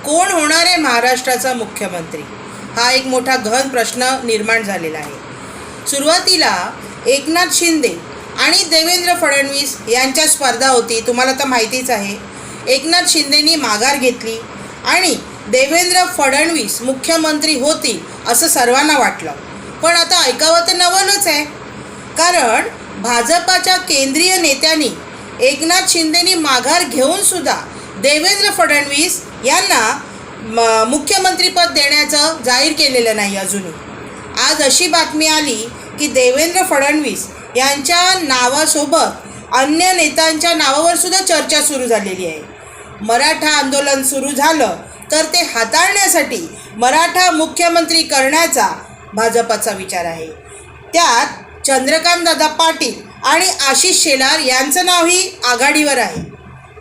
कोण होणार आहे महाराष्ट्राचा मुख्यमंत्री, हा एक मोठा गहन प्रश्न निर्माण झालेला आहे। सुरुवातीला एकनाथ शिंदे आणि देवेंद्र फडणवीस यांच्या स्पर्धा होती, तुम्हाला तर माहितीच आहे। एकनाथ शिंदेनी माघार घेतली आणि देवेंद्र फडणवीस मुख्यमंत्री होतील असं सर्वांना वाटलं, पण आता ऐकावं तर नवलच आहे, कारण भाजपाच्या केंद्रीय नेत्यांनी एकनाथ शिंदेनी माघार घेऊन सुद्धा देवेंद्र फडणवीस यांना मुख्यमंत्रीपद देण्याचं जाहीर केलेलं नाही अजूनही। आज अशी बातमी आली की देवेंद्र फडणवीस यांच्या नावासोबत अन्य नेत्यांच्या नावावर सुद्धा चर्चा सुरू झालेली आहे। मराठा आंदोलन सुरू झालं तर ते हाताळण्यासाठी मराठा मुख्यमंत्री करण्याचा भाजपाचा विचार आहे। त्यात चंद्रकांतदादा पाटील आणि आशिष शेलार यांचं नावही आघाडीवर आहे,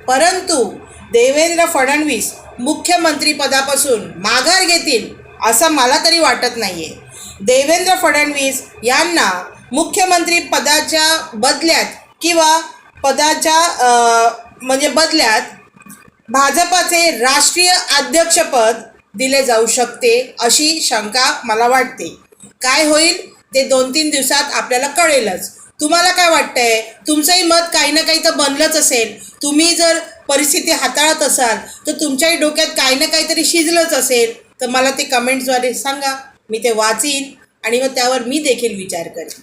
परंतु देवेंद्र फडणवीस मुख्यमंत्रीपदापासून माघार घेतील असं मला तरी वाटत नाही आहे। देवेंद्र फडणवीस यांना मुख्यमंत्री पदाच्या बदल्यात किंवा बदल्यात भाजपाचे राष्ट्रीय अध्यक्षपद दिले जाऊ शकते अशी शंका मला वाटते। काय होईल ते 2-3 दिवसात आपल्याला कळेलच। तुम्हाला काय वाटतंय? तुमचंही मत काही ना काही तर बनलंच असेल। तुम्ही जर परिस्थिती हाताळत असाल तर तुमच्याही डोक्यात काही ना काहीतरी शिजलंच असेल, तर मला ते कमेंट्सद्वारे सांगा, मी ते वाचीन आणि मग त्यावर मी देखील विचार करेन।